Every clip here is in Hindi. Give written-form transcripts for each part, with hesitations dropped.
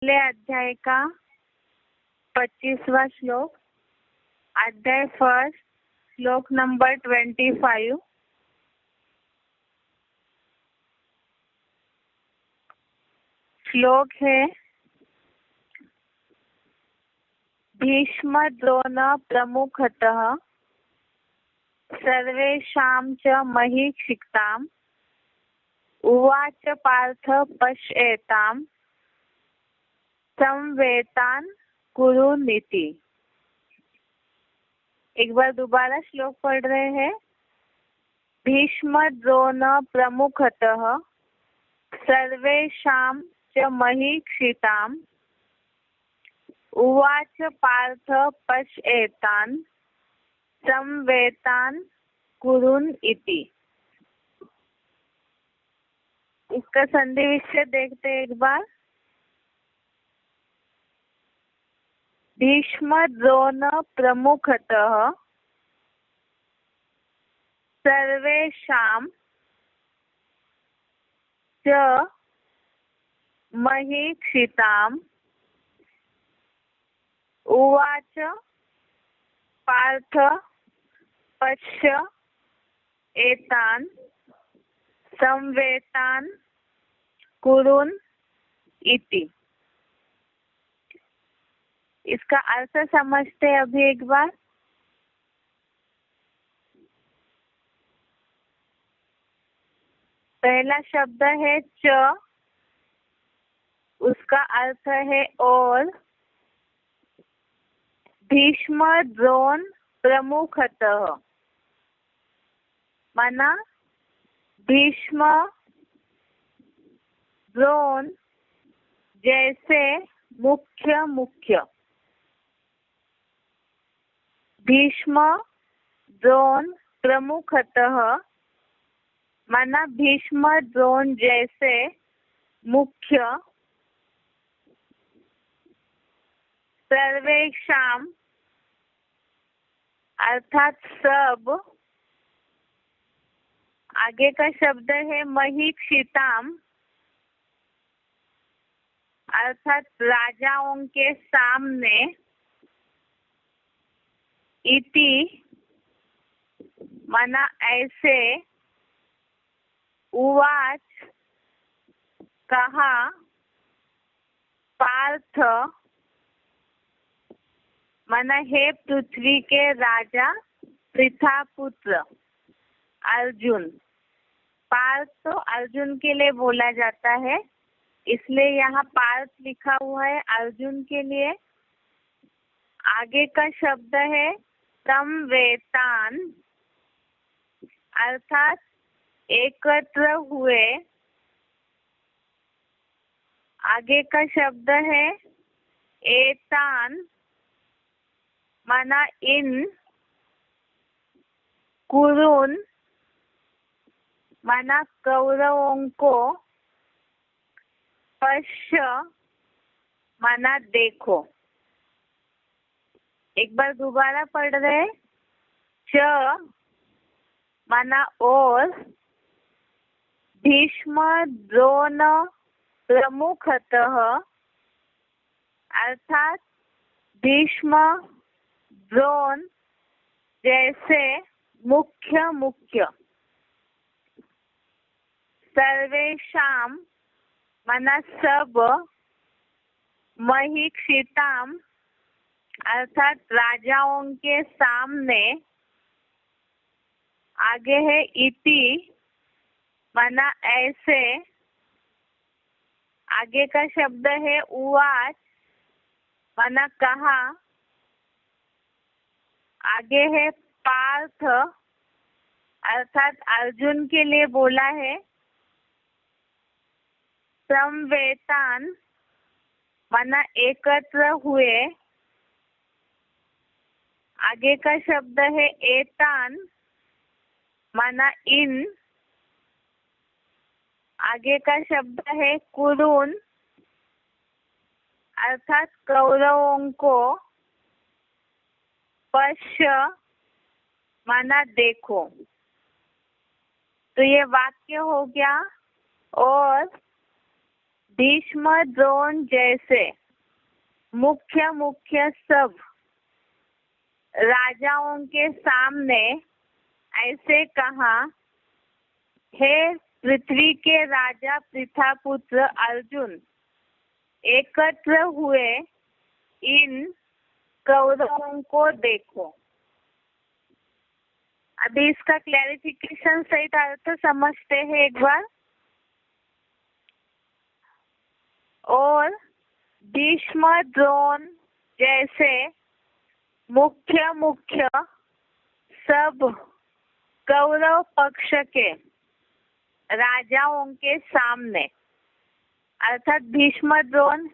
पहले अध्याय का 25वां श्लोक, अध्याय फर्स्ट, श्लोक नंबर 25। श्लोक है भीष्म द्रोण प्रमुखतः सर्वेषां च महीक्षिताम् उवाच पार्थ पश्येताम् संवेतान् कुरुनीति। एक बार दोबारा श्लोक पढ़ रहे हैं। भीष्म द्रोण प्रमुखतः सर्वेषां च महीक्षिताम् उवाच पार्थ पश्येतान् संवेतान् कुरुन् इति। इसका संधि विच्छेद देखते हैं एक बार। भीष्म द्रोण प्रमुखतः सर्वेषां च महीक्षिताम् उवाच पार्थ पश्य एतान् संवेतान् कुरुन् इति। इसका अर्थ समझते हैं अभी एक बार। पहला शब्द है च, उसका अर्थ है और। भीष्म द्रोण प्रमुखतः माना भीष्म द्रोण जैसे मुख्य। भीष्म द्रोण प्रमुखतः माना भीष्म द्रोण जैसे मुख्य। सर्वेषां अर्थात सब। आगे का शब्द है महीक्षिताम् अर्थात राजाओं के सामने। इति माना ऐसे। उवाच कहा पार्थ माना हे पृथ्वी के राजा पृथा पुत्र अर्जुन। पार्थ तो अर्जुन के लिए बोला जाता है, इसलिए यहाँ पार्थ लिखा हुआ है अर्जुन के लिए। आगे का शब्द है संवेतान अर्थात एकत्र हुए। आगे का शब्द है एतान माना इन। कुरुन माना कौरवों को। पश्य माना देखो। एक बार दोबारा पढ़ रहे। च माना और। भीष्म द्रोण प्रमुखतः अर्थात भीष्म द्रोण जैसे मुख्य। सर्वेषां माना सब। महीक्षिताम् अर्थात राजाओं के सामने। आगे है इति माना ऐसे। आगे का शब्द है उवाच माना कहा। आगे है पार्थ अर्थात अर्जुन के लिए बोला है। संवेतान माना एकत्र हुए। आगे का शब्द है एतान माना इन। आगे का शब्द है कुरुन अर्थात कौरवों को। पश्य माना देखो। तो ये वाक्य हो गया। और भीष्म द्रोण जैसे मुख्य मुख्य सब राजाओं के सामने ऐसे कहा, हे पृथ्वी के राजा पृथापुत्र अर्जुन, एकत्र हुए इन कौरवों को देखो। अभी इसका क्लैरिफिकेशन सहित अर्थ समझते हैं एक बार। और भीष्म द्रोण जैसे मुख्य मुख्य सब कौरव पक्ष के राजाओं के सामने, अर्थात भीष्म द्रोण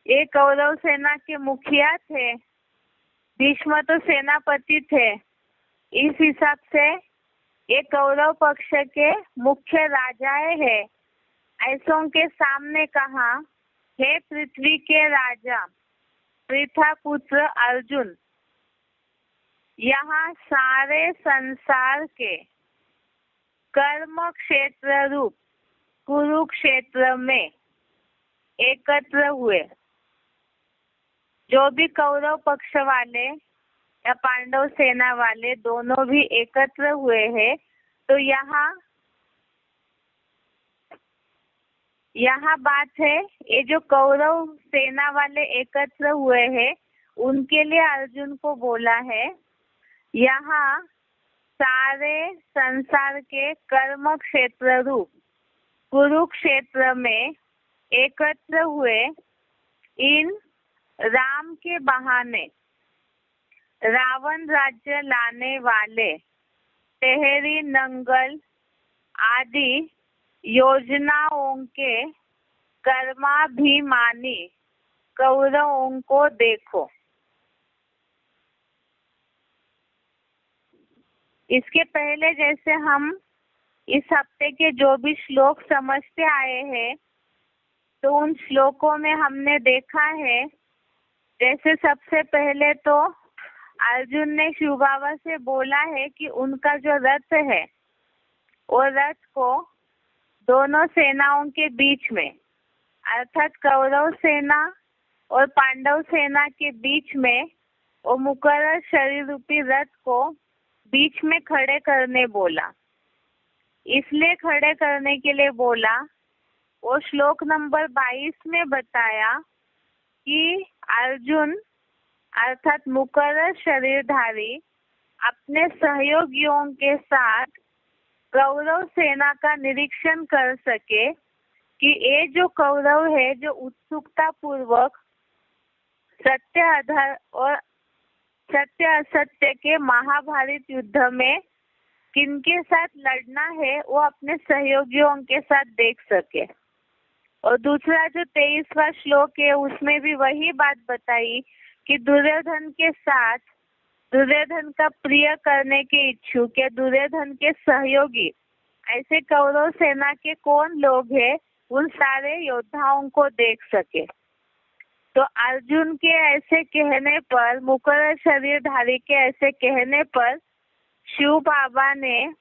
ये कौरव सेना के मुखिया थे, भीष्म तो सेनापति थे, इस हिसाब से ये कौरव पक्ष के मुख्य राजाएं हैं। ऐसों के सामने कहा, हे पृथ्वी के राजा पृथापुत्र अर्जुन, यहाँ सारे संसार के कर्म क्षेत्र रूप कुरुक्षेत्र में एकत्र हुए जो भी कौरव पक्ष वाले या पांडव सेना वाले दोनों भी एकत्र हुए हैं। तो यहाँ बात है, ये जो कौरव सेना वाले एकत्र हुए हैं उनके लिए अर्जुन को बोला है, यहाँ सारे संसार के कर्म क्षेत्र रूप कुरुक्षेत्र में एकत्र हुए इन राम के बहाने रावण राज्य लाने वाले टेहरी नंगल आदि योजनाओं के कर्माभिमानी कौरवों को देखो। इसके पहले जैसे हम इस हफ्ते के जो भी श्लोक समझते आए हैं, तो उन श्लोकों में हमने देखा है, जैसे सबसे पहले तो अर्जुन ने शिव बाबा से बोला है कि उनका जो रथ है वो रथ को दोनों सेनाओं के बीच में, अर्थात कौरव सेना और पांडव सेना के बीच में वो मुकर्रर शरीर रूपी रथ को बीच में खड़े करने बोला। इसलिए खड़े करने के लिए बोला, वो श्लोक नंबर 22 में बताया कि अर्जुन अर्थात मुकर्रर शरीरधारी अपने सहयोगियों के साथ कौरव सेना का निरीक्षण कर सके कि ये जो कौरव है जो उत्सुकता पूर्वक सत्य असत्य के महाभारत युद्ध में किनके साथ लड़ना है वो अपने सहयोगियों के साथ देख सके। और दूसरा जो 23वां श्लोक है उसमें भी वही बात बताई कि दुर्योधन के साथ दुर्योधन का प्रिय करने के इच्छुक या दुर्योधन के सहयोगी ऐसे कौरव सेना के कौन लोग हैं, उन सारे योद्धाओं को देख सके। तो अर्जुन के ऐसे कहने पर, मुकर्रर शरीरधारी के ऐसे कहने पर शिव बाबा ने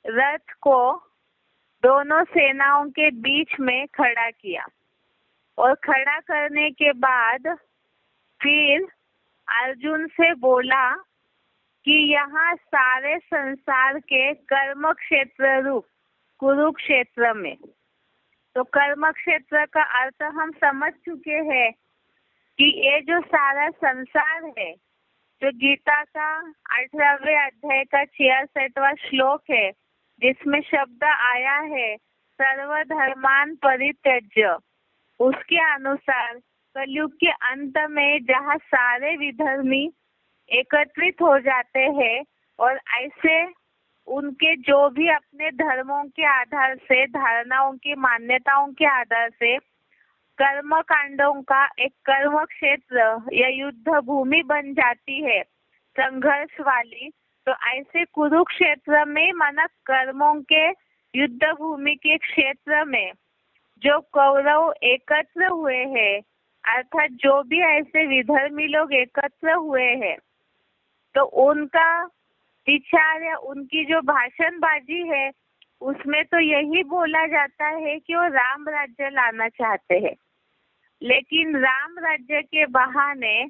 रथ को दोनों सेनाओं के बीच में खड़ा किया और खड़ा करने के बाद फिर अर्जुन से बोला कि यहाँ सारे संसार के कर्म क्षेत्र रूप कुरुक्षेत्र में, तो कर्म क्षेत्र का अर्थ हम समझ चुके हैं कि ये जो सारा संसार है, जो गीता का 18वें अध्याय का 66वां श्लोक है, जिसमें शब्द आया है सर्वधर्मान परित्यज्य, उसके अनुसार कलयुग के अंत में जहाँ सारे विधर्मी एकत्रित हो जाते हैं और ऐसे उनके जो भी अपने धर्मों के आधार से, धारणाओं की मान्यताओं के आधार से कर्म कांडों का एक कर्म क्षेत्र या युद्ध भूमि बन जाती है संघर्ष वाली, तो ऐसे कुरुक्षेत्र में माना कर्मों के युद्ध भूमि के क्षेत्र में जो कौरव एकत्र हुए हैं, अर्थात जो भी ऐसे विधर्मी लोग एकत्र हुए हैं, तो उनका विचार या उनकी जो भाषणबाजी है उसमें तो यही बोला जाता है कि वो राम राज्य लाना चाहते हैं, लेकिन राम राज्य के बहाने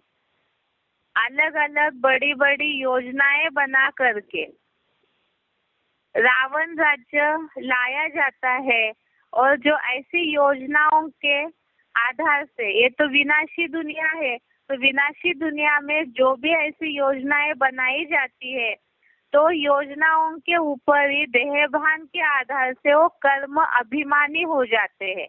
अलग अलग बड़ी बड़ी योजनाएं बना करके रावण राज्य लाया जाता है। और जो ऐसी योजनाओं के आधार से, ये तो विनाशी दुनिया है, तो विनाशी दुनिया में जो भी ऐसी योजनाएं बनाई जाती है तो योजनाओं के ऊपर ही देहभान के आधार से वो कर्म अभिमानी हो जाते हैं।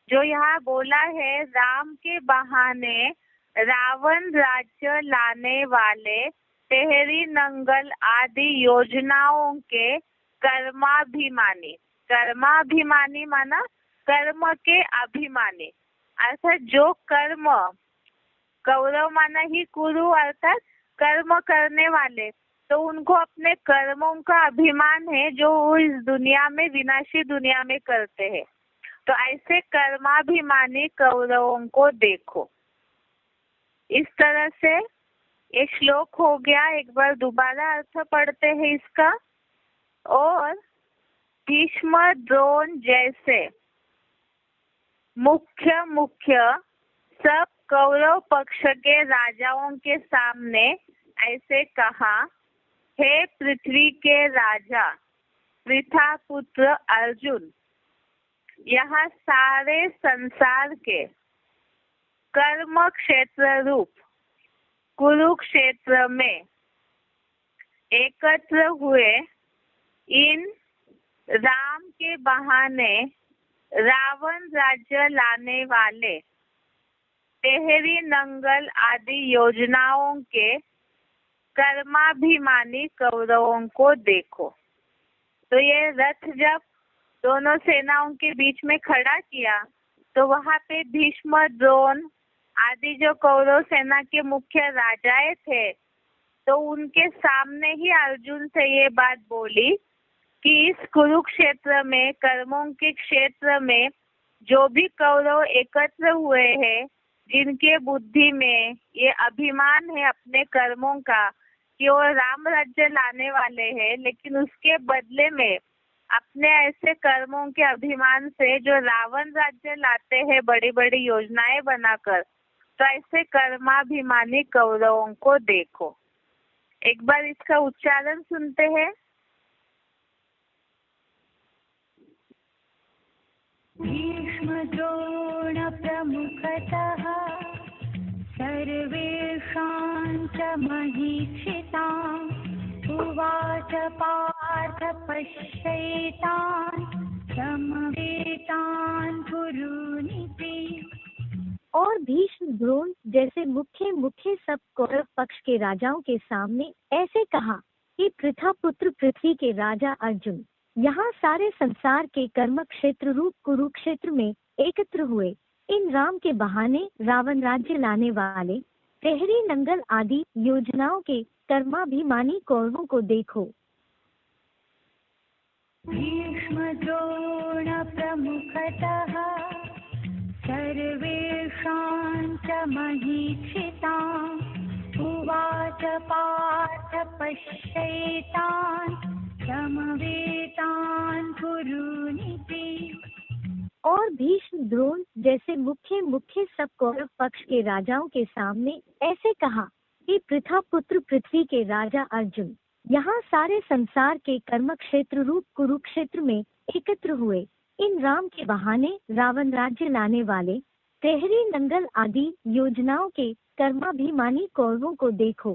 जो यहाँ बोला है, राम के बहाने रावण राज्य लाने वाले तेहरी नंगल आदि योजनाओं के कर्माभिमानी। कर्माभिमानी माना कर्म के अभिमानी, अर्थात जो कर्म, कौरव माना ही कुरु अर्थात कर्म करने वाले, तो उनको अपने कर्मों का अभिमान है जो वो इस दुनिया में, विनाशी दुनिया में करते हैं। तो ऐसे कर्माभिमानी कौरवों को देखो। इस तरह से ये श्लोक हो गया। एक बार दोबारा अर्थ पढ़ते हैं इसका। और भीष्म द्रोण जैसे मुख्य मुख्य सब कौरव पक्ष के राजाओं के सामने ऐसे कहा, हे पृथ्वी के राजा पृथा पुत्र अर्जुन, यहाँ सारे संसार के कर्म क्षेत्र रूप कुरुक्षेत्र में एकत्र हुए इन राम के बहाने रावण राज्य लाने वाले तेहरी नंगल आदि योजनाओं के कर्माभिमानी कौरवों को देखो। तो ये रथ जब दोनों सेनाओं के बीच में खड़ा किया तो वहां पे भीष्म द्रोण आदि जो कौरव सेना के मुख्य राजाएं थे, तो उनके सामने ही अर्जुन से ये बात बोली कि इस कुरुक्षेत्र में, कर्मों के क्षेत्र में जो भी कौरव एकत्र हुए हैं, जिनके बुद्धि में ये अभिमान है अपने कर्मों का कि वो राम राज्य लाने वाले हैं, लेकिन उसके बदले में अपने ऐसे कर्मों के अभिमान से जो रावण राज्य लाते हैं बड़ी बड़ी योजनाएं बनाकर, तो ऐसे कर्माभिमानी कौरवों को देखो। एक बार इसका उच्चारण सुनते हैं। भीष्म द्रोण प्रमुखतः सर्वेषां च महीक्षिताम् उवाच पार्थ पश्यैतान् समवेतान् कुरुनिति। और भीष्म द्रोण जैसे मुख्य मुख्य सब कौरव पक्ष के राजाओं के सामने ऐसे कहा कि पृथा पुत्र पृथ्वी के राजा अर्जुन, यहाँ सारे संसार के कर्म क्षेत्र रूप कुरुक्षेत्र में एकत्र हुए इन राम के बहाने रावण राज्य लाने वाले तेहरी नंगल आदि योजनाओं के कर्माभिमानी कौरवों को देखो। भीष्म द्रोण प्रमुखतः सर्वेषां च महीक्षिताम् उवाच पार्थ पश्यैतान् समवेतान् कुरुनिति। और भीष्म द्रोण जैसे मुख्य मुख्य सब कौरव पक्ष के राजाओं के सामने ऐसे कहा कि पृथा पुत्र पृथ्वी के राजा अर्जुन, यहाँ सारे संसार के कर्म क्षेत्र रूप कुरुक्षेत्र में एकत्र हुए इन राम के बहाने रावण राज्य लाने वाले तेहरी नंगल आदि योजनाओं के कर्माभिमानी कौरवों को देखो।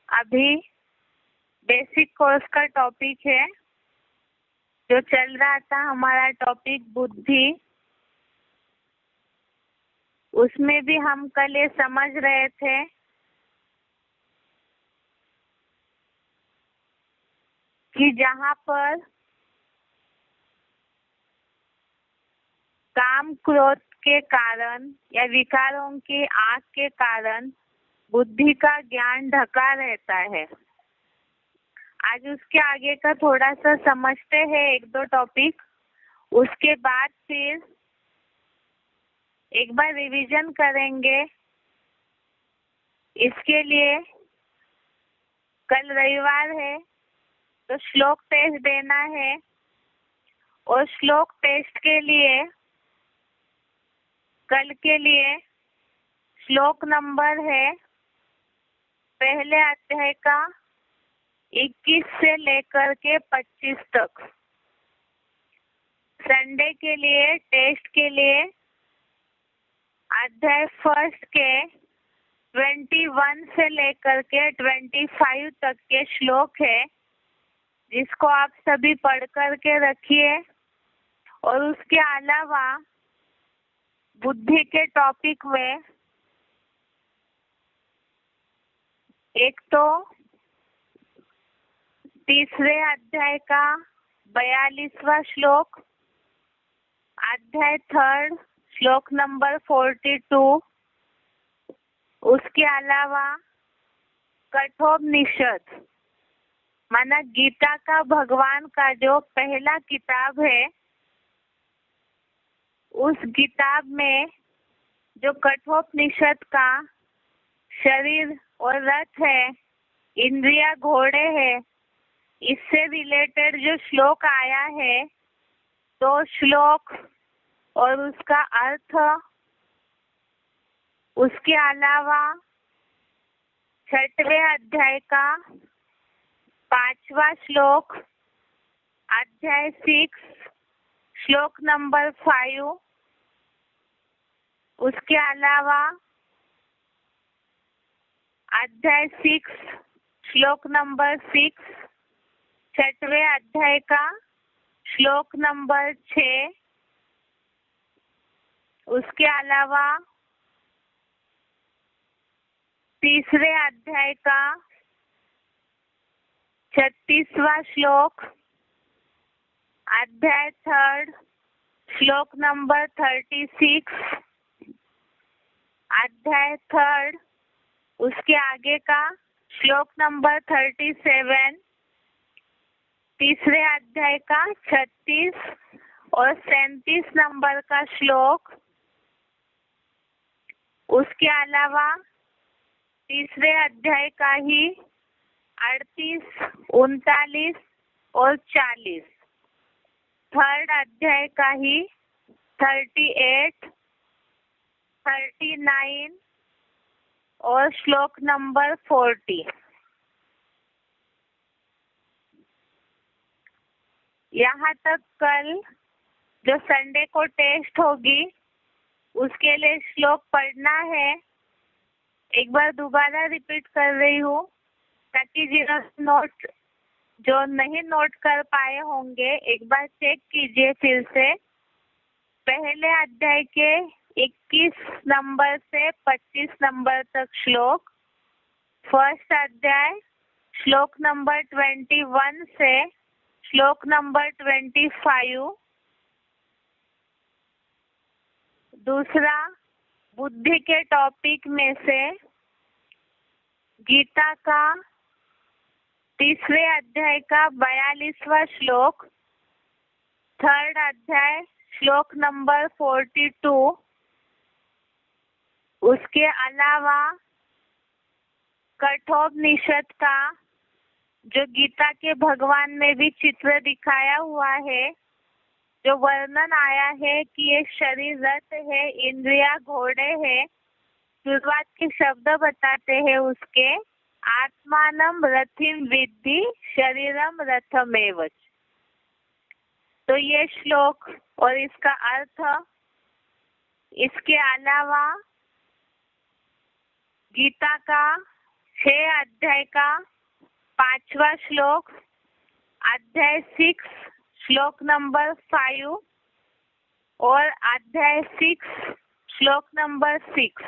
अभी बेसिक कोर्स का टॉपिक है, जो चल रहा था हमारा टॉपिक बुद्धि, उसमें भी हम कल ये समझ रहे थे कि जहाँ पर काम क्रोध के कारण या विकारों की आग के कारण बुद्धि का ज्ञान ढका रहता है। आज उसके आगे का थोड़ा सा समझते हैं, एक दो टॉपिक, उसके बाद फिर एक बार रिवीजन करेंगे। इसके लिए कल रविवार है तो श्लोक टेस्ट देना है और श्लोक टेस्ट के लिए कल के लिए श्लोक नंबर है पहले अध्याय का 21 से लेकर के 25 तक। संडे के लिए टेस्ट के लिए अध्याय फर्स्ट के 21 से लेकर के 25 तक के श्लोक है, जिसको आप सभी पढ़ कर के रखिए। और उसके अलावा बुद्धि के टॉपिक में एक तो तीसरे अध्याय का 42वां श्लोक, अध्याय थर्ड श्लोक नंबर 42, उसके अलावा कठोपनिषद माना गीता का भगवान का जो पहला किताब है, उस किताब में जो कठोपनिषद का शरीर और रथ है, इंद्रिया घोड़े है, इससे रिलेटेड जो श्लोक आया है, तो श्लोक और उसका अर्थ, उसके अलावा 6वें अध्याय का 5वां श्लोक, अध्याय 6 श्लोक नंबर 5, उसके अलावा अध्याय 6 श्लोक नंबर 6, 6वें अध्याय का श्लोक नंबर 6, उसके अलावा तीसरे अध्याय का 36वां श्लोक, अध्याय थर्ड श्लोक नंबर 36, अध्याय थर्ड उसके आगे का श्लोक नंबर 37, तीसरे अध्याय का 36 और 37 नंबर का श्लोक, उसके अलावा तीसरे अध्याय का ही 38, 39 और 40, थर्ड अध्याय का ही 38, 39 और श्लोक नंबर 40। यहाँ तक कल जो संडे को टेस्ट होगी उसके लिए श्लोक पढ़ना है। एक बार दोबारा रिपीट कर रही हूँ ताकि जो नहीं नोट कर पाए होंगे एक बार चेक कीजिए फिर से। पहले अध्याय के 21 नंबर से 25 नंबर तक श्लोक, फर्स्ट अध्याय श्लोक नंबर 21 से श्लोक नंबर 25, दूसरा बुद्धि के टॉपिक में से गीता का तीसरे अध्याय का 42वां श्लोक, थर्ड अध्याय श्लोक नंबर 42, उसके अलावा कठोपनिषद का जो गीता के भगवान में भी चित्र दिखाया हुआ है, जो वर्णन आया है कि ये शरीर रथ है, इंद्रिया घोड़े है, शुरुआत के शब्द बताते हैं उसके, आत्मानम रथिम विद्धि शरीरम रथमेवच। तो ये श्लोक और इसका अर्थ, इसके अलावा गीता का 6 अध्याय का 5वां श्लोक, अध्याय 6 श्लोक नंबर 5 और अध्याय 6 श्लोक नंबर 6,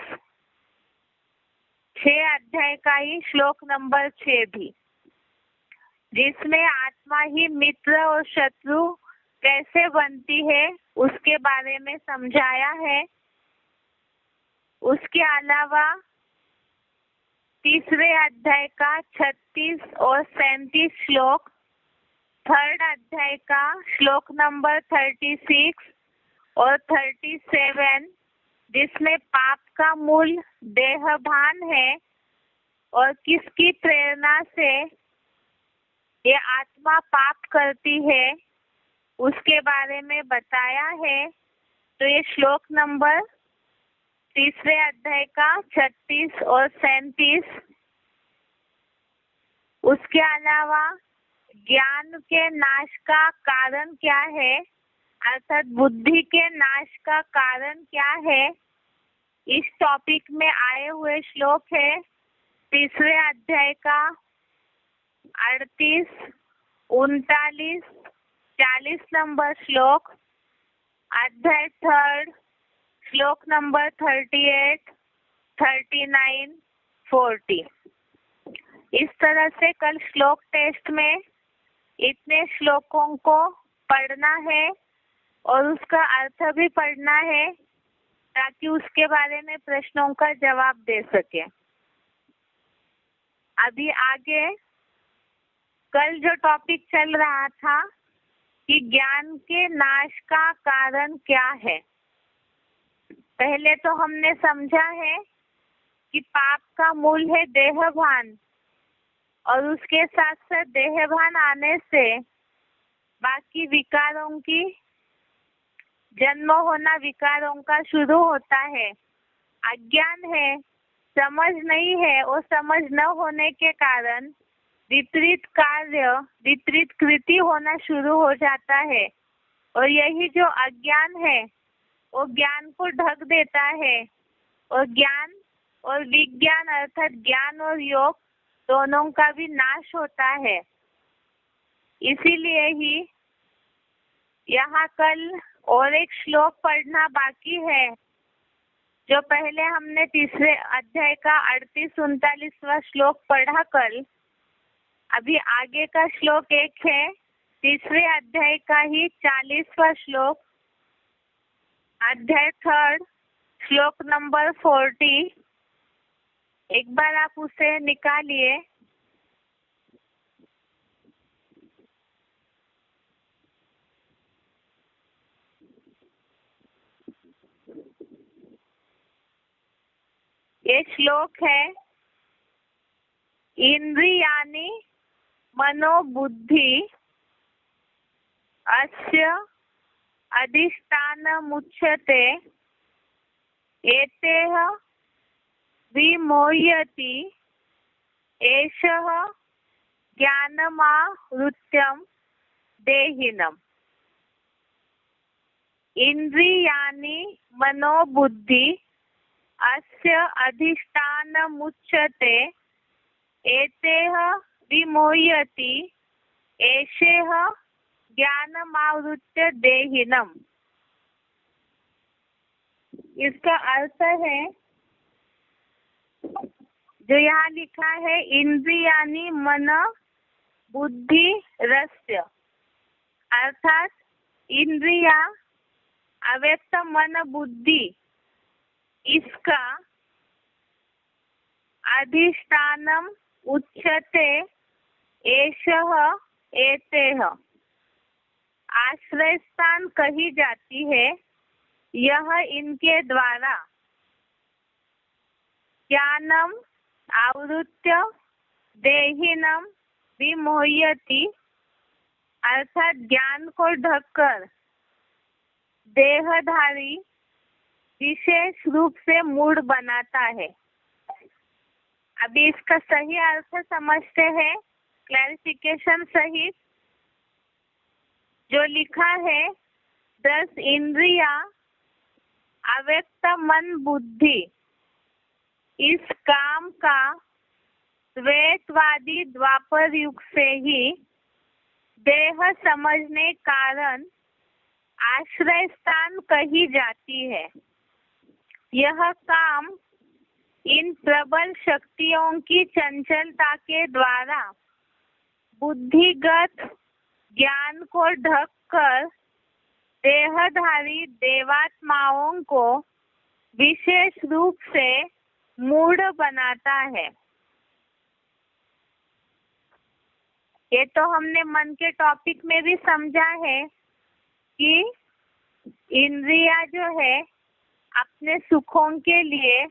6 अध्याय का ही श्लोक नंबर 6 भी, जिसमें आत्मा ही मित्र और शत्रु कैसे बनती है उसके बारे में समझाया है। उसके अलावा तीसरे अध्याय का 36 और 37 श्लोक, थर्ड अध्याय का श्लोक नंबर 36 और 37 जिसमें पाप का मूल देहभान है और किसकी प्रेरणा से ये आत्मा पाप करती है उसके बारे में बताया है। तो ये श्लोक नंबर 3 अध्याय का 36 और 37। उसके अलावा ज्ञान के नाश का कारण क्या है, अर्थात बुद्धि के नाश का कारण क्या है, इस टॉपिक में आए हुए श्लोक है 3 अध्याय का 38, 39, 40 नंबर श्लोक, अध्याय 3 श्लोक नंबर 38, 39, 40। इस तरह से कल श्लोक टेस्ट में इतने श्लोकों को पढ़ना है और उसका अर्थ भी पढ़ना है ताकि उसके बारे में प्रश्नों का जवाब दे सके। अभी आगे कल जो टॉपिक चल रहा था कि ज्ञान के नाश का कारण क्या है, पहले तो हमने समझा है कि पाप का मूल है देहभान और उसके साथ साथ देहभान आने से बाकी विकारों की जन्म होना विकारों का शुरू होता है। अज्ञान है, समझ नहीं है और समझ न होने के कारण विपरीत कार्य विपरीत कृति होना शुरू हो जाता है और यही जो अज्ञान है वो ज्ञान को ढक देता है और ज्ञान और विज्ञान अर्थात ज्ञान और योग दोनों का भी नाश होता है। इसीलिए ही यहाँ कल और एक श्लोक पढ़ना बाकी है जो पहले हमने 3 अध्याय का 38, 39वां श्लोक पढ़ा कल। अभी आगे का श्लोक एक है 3 अध्याय का ही 40वां श्लोक, अध्याय 3 श्लोक नंबर 40। एक बार आप उसे निकालिए। ये श्लोक है, इंद्रियाणि मनोबुद्धि अस्य अधिष्ठानमुच्यते एतेह विमोह्यति एषः ज्ञानमावृत्यं देहिनम्। इंद्रियाणि मनोबुद्धि अस्य अधिष्ठानमुच्यते एतेह विमोह्यति एषः ज्ञानमावृत्य देहिनम्। इसका अर्थ है जो यहाँ लिखा है, इंद्रियाणि मन बुद्धि रस्य, अर्थात इंद्रिया अव्यक्त मन बुद्धि इसका अधिष्ठानम उच्यते एषः एतेह, आश्रय स्थान कही जाती है, यह इनके द्वारा ज्ञानम आवृत्य देहिनम विमोह्यति, अर्थात ज्ञान को ढककर देहधारी विशेष रूप से मूढ़ बनाता है। अभी इसका सही अर्थ समझते हैं क्लैरिफिकेशन सहित। जो लिखा है 10 इंद्रिया अव्यक्त मन बुद्धि, इस काम का द्वैतवादी द्वापर युग से ही देह समझने कारण आश्रय स्थान कही जाती है। यह काम इन प्रबल शक्तियों की चंचलता के द्वारा बुद्धिगत ज्ञान को ढककर देहधारी देवात्माओं को विशेष रूप से मूढ़ बनाता है। ये तो हमने मन के टॉपिक में भी समझा है कि इंद्रिया जो है अपने सुखों के लिए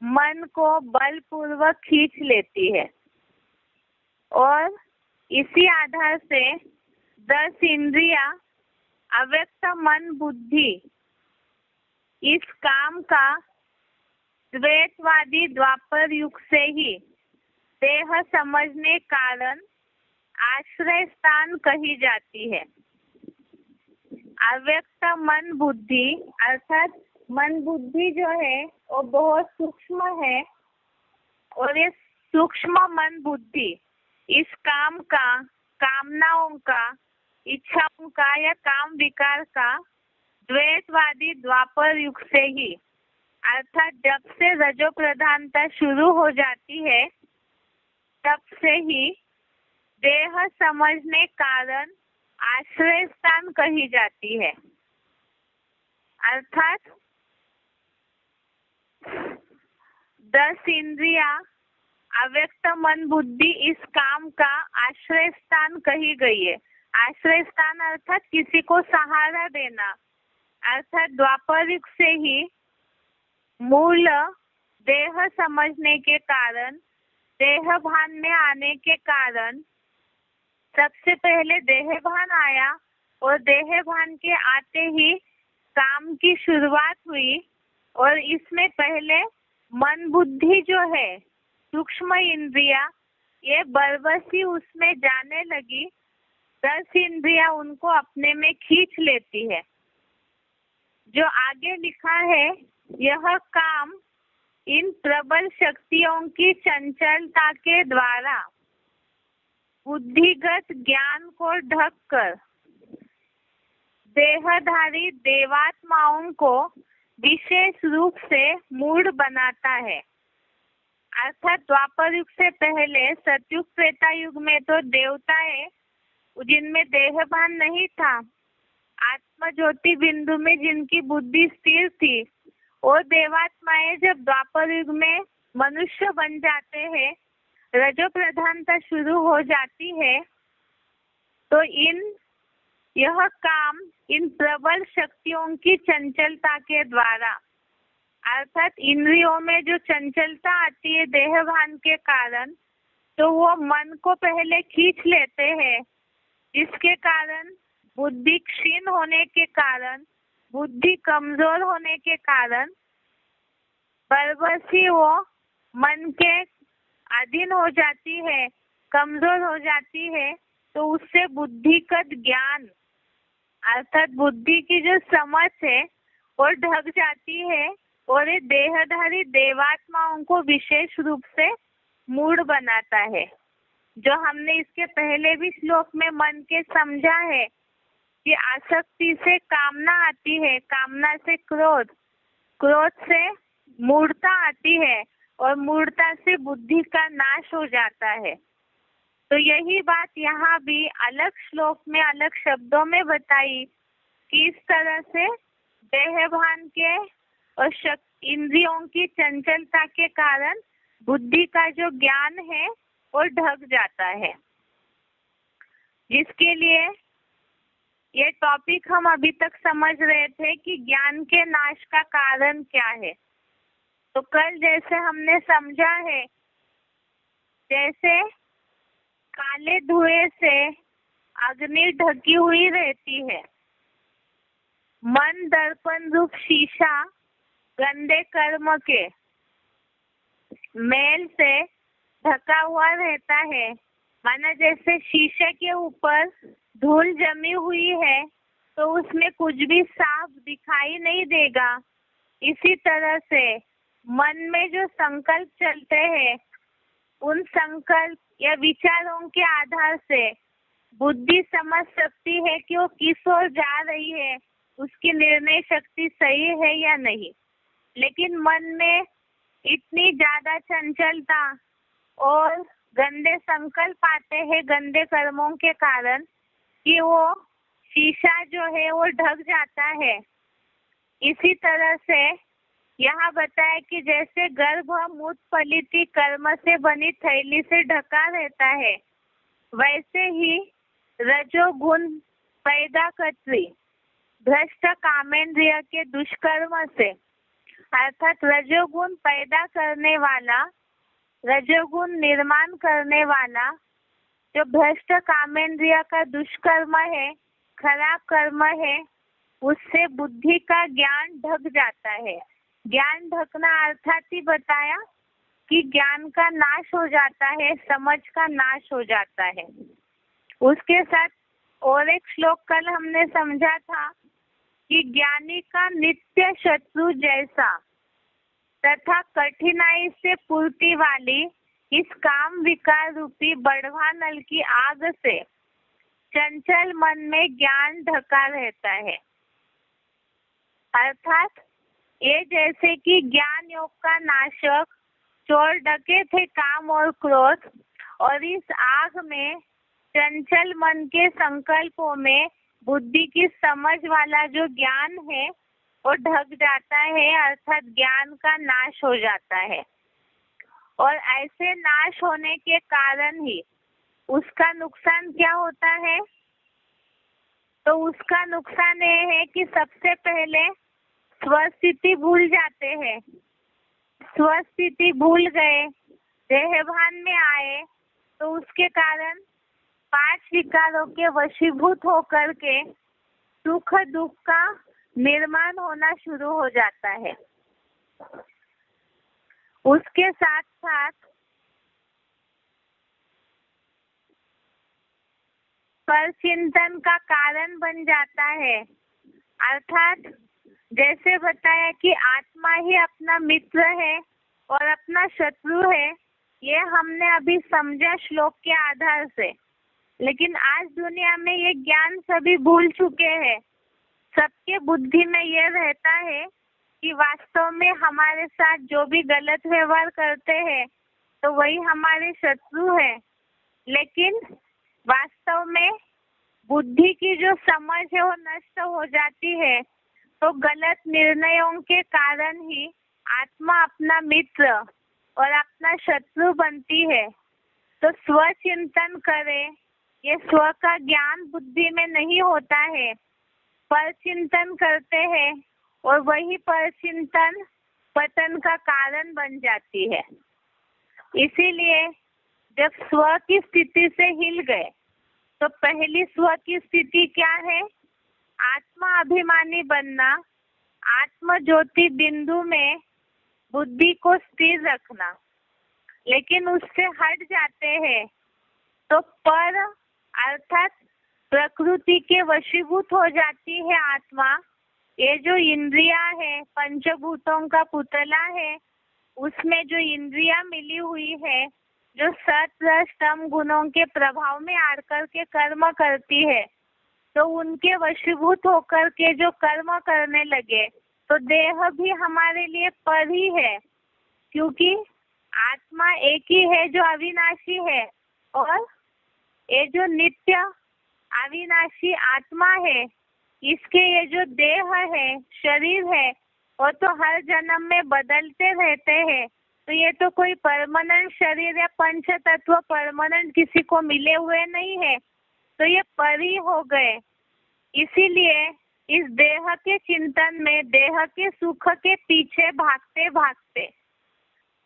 मन को बलपूर्वक खींच लेती है और इसी आधार से 10 इंद्रियां अव्यक्त मन बुद्धि इस काम का द्वैतवादी द्वापर युग से ही देह समझने कारण आश्रय स्थान कही जाती है। अव्यक्त मन बुद्धि अर्थात मन बुद्धि जो है वो बहुत सूक्ष्म है और ये सूक्ष्म मन बुद्धि इस काम का, कामनाओं का, इच्छाओं का या काम विकार का द्वैतवादी द्वापर युग से ही अर्थात जब से रजो प्रधानता शुरू हो जाती है तब से ही देह समझने कारण आश्रय स्थान कही जाती है। अर्थात 10 इंद्रियां अव्यक्त मन बुद्धि इस काम का आश्रय स्थान कही गई है। आश्रय स्थान अर्थात किसी को सहारा देना, अर्थात द्वापर युग से ही मूल देह समझने के कारण, देह भान में आने के कारण सबसे पहले देह भान आया और देह भान के आते ही काम की शुरुआत हुई और इसमें पहले मन बुद्धि जो है सूक्ष्म इंद्रिया ये बरबसी उसमें जाने लगी। 10 इंद्रिया उनको अपने में खींच लेती है। जो आगे लिखा है यह काम इन प्रबल शक्तियों की चंचलता के द्वारा बुद्धिगत ज्ञान को ढककर देहधारी देवात्माओं को विशेष रूप से मूढ़ बनाता है। अर्थात द्वापर युग से पहले सतयुग त्रेता युग में तो देवताएं जिनमें देहभान नहीं था, आत्म ज्योति बिंदु में जिनकी बुद्धि स्थिर थी, और देवात्माएं जब द्वापर युग में मनुष्य बन जाते हैं, रजो प्रधानता शुरू हो जाती है, तो यह काम इन प्रबल शक्तियों की चंचलता के द्वारा अर्थात इंद्रियों में जो चंचलता आती है देहभान के कारण, तो वो मन को पहले खींच लेते हैं, जिसके कारण बुद्धि क्षीण होने के कारण, बुद्धि कमजोर होने के कारण बरबसी वो मन के अधीन हो जाती है, कमजोर हो जाती है, तो उससे बुद्धिगत ज्ञान अर्थात बुद्धि की जो समझ है वो ढक जाती है और ये देहधारी देवात्माओं को विशेष रूप से मूढ़ बनाता है। जो हमने इसके पहले भी श्लोक में मन के समझा है कि आसक्ति से कामना आती है, कामना से क्रोध, क्रोध से मूढ़ता आती है और मूढ़ता से बुद्धि का नाश हो जाता है। तो यही बात यहाँ भी अलग श्लोक में अलग शब्दों में बताई कि इस तरह से देहभान के और इंद्रियों की चंचलता के कारण बुद्धि का जो ज्ञान है वो ढक जाता है। जिसके लिए ये टॉपिक हम अभी तक समझ रहे थे कि ज्ञान के नाश का कारण क्या है। तो कल जैसे हमने समझा है, जैसे काले धुएं से अग्नि ढकी हुई रहती है, मन दर्पण रूप शीशा गंदे कर्म के मैल से ढका हुआ रहता है। माना जैसे शीशे के ऊपर धूल जमी हुई है तो उसमें कुछ भी साफ दिखाई नहीं देगा। इसी तरह से मन में जो संकल्प चलते हैं, उन संकल्प या विचारों के आधार से बुद्धि समझ सकती है कि वो किस ओर जा रही है, उसकी निर्णय शक्ति सही है या नहीं। लेकिन मन में इतनी ज्यादा चंचलता और गंदे संकल्प आते हैं गंदे कर्मों के कारण कि वो शीशा जो है वो ढक जाता है। इसी तरह से यहाँ बताया कि जैसे गर्भ मूत फलित कर्म से बनी थैली से ढका रहता है, वैसे ही रजोगुण पैदा करती भ्रष्ट कामेंद्रिय के दुष्कर्म से अर्थात रजोगुण पैदा करने वाला, रजोगुण निर्माण करने वाला जो भ्रष्ट कामेंद्रिय का दुष्कर्म है, खराब कर्म है, उससे बुद्धि का ज्ञान ढक जाता है। ज्ञान ढकना अर्थात ही बताया कि ज्ञान का नाश हो जाता है, समझ का नाश हो जाता है। उसके साथ और एक श्लोक कल हमने समझा था कि ज्ञानी का नित्य शत्रु जैसा तथा कठिनाई से पूर्ति वाली इस काम विकार रूपी बढ़वा नल की आग से चंचल मन में ज्ञान ढका रहता है। अर्थात ये जैसे कि ज्ञान योग का नाशक चोर ढके थे काम और क्रोध, और इस आग में चंचल मन के संकल्पों में बुद्धि की समझ वाला जो ज्ञान है वो ढक जाता है, अर्थात ज्ञान का नाश हो जाता है। और ऐसे नाश होने के कारण ही उसका नुकसान क्या होता है? तो उसका नुकसान ये है कि सबसे पहले स्वस्थिति भूल जाते हैं। स्वस्थिति भूल गए, देहभान में आए, तो उसके कारण 5 विकारों के वशीभूत होकर के सुख दुख का निर्माण होना शुरू हो जाता है। उसके साथ साथ परचिंतन का कारण बन जाता है। अर्थात जैसे बताया कि आत्मा ही अपना मित्र है और अपना शत्रु है, ये हमने अभी समझा श्लोक के आधार से। लेकिन आज दुनिया में ये ज्ञान सभी भूल चुके हैं। सबके बुद्धि में ये रहता है कि वास्तव में हमारे साथ जो भी गलत व्यवहार करते हैं तो वही हमारे शत्रु है। लेकिन वास्तव में बुद्धि की जो समझ है वो नष्ट हो जाती है, तो गलत निर्णयों के कारण ही आत्मा अपना मित्र और अपना शत्रु बनती है। तो स्वचिंतन करें, ये स्व का ज्ञान बुद्धि में नहीं होता है, परचिंतन करते हैं और वही परचिंतन पतन का कारण बन जाती है। इसीलिए जब स्व की स्थिति से हिल गए तो पहली स्व की स्थिति क्या है? आत्मा अभिमानी बनना, आत्म ज्योति बिंदु में बुद्धि को स्थिर रखना। लेकिन उससे हट जाते हैं तो पर अर्थात प्रकृति के वशीभूत हो जाती है आत्मा। ये जो इंद्रिया है, पंचभूतों का पुतला है, उसमें जो इंद्रिया मिली हुई है, जो सत रज तम गुणों के प्रभाव में आकर के कर्म करती है, तो उनके वशीभूत होकर के जो कर्म करने लगे तो देह भी हमारे लिए पर ही है, क्योंकि आत्मा एक ही है जो अविनाशी है, और ये जो नित्य अविनाशी आत्मा है, इसके ये जो देह है, शरीर है, वो तो हर जन्म में बदलते रहते हैं। तो ये तो कोई परमानेंट शरीर या पंच तत्व परमानेंट किसी को मिले हुए नहीं है, तो ये परी हो गए। इसीलिए इस देह के चिंतन में, देह के सुख के पीछे भागते भागते,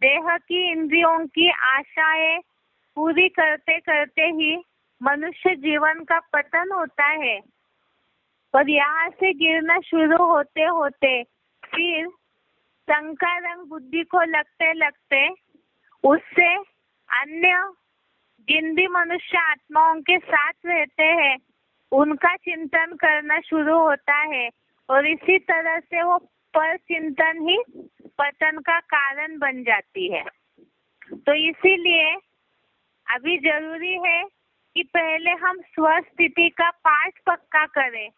देह की इंद्रियों की आशाएं पूरी करते करते ही मनुष्य जीवन का पतन होता है। और यहाँ से गिरना शुरू होते होते फिर शंका रंग बुद्धि को लगते लगते उससे अन्य जिन भी मनुष्य आत्माओं के साथ रहते हैं उनका चिंतन करना शुरू होता है, और इसी तरह से वो पर चिंतन ही पतन का कारण बन जाती है। तो इसीलिए अभी जरूरी है कि पहले हम स्वस्थिति का पाठ पक्का करें।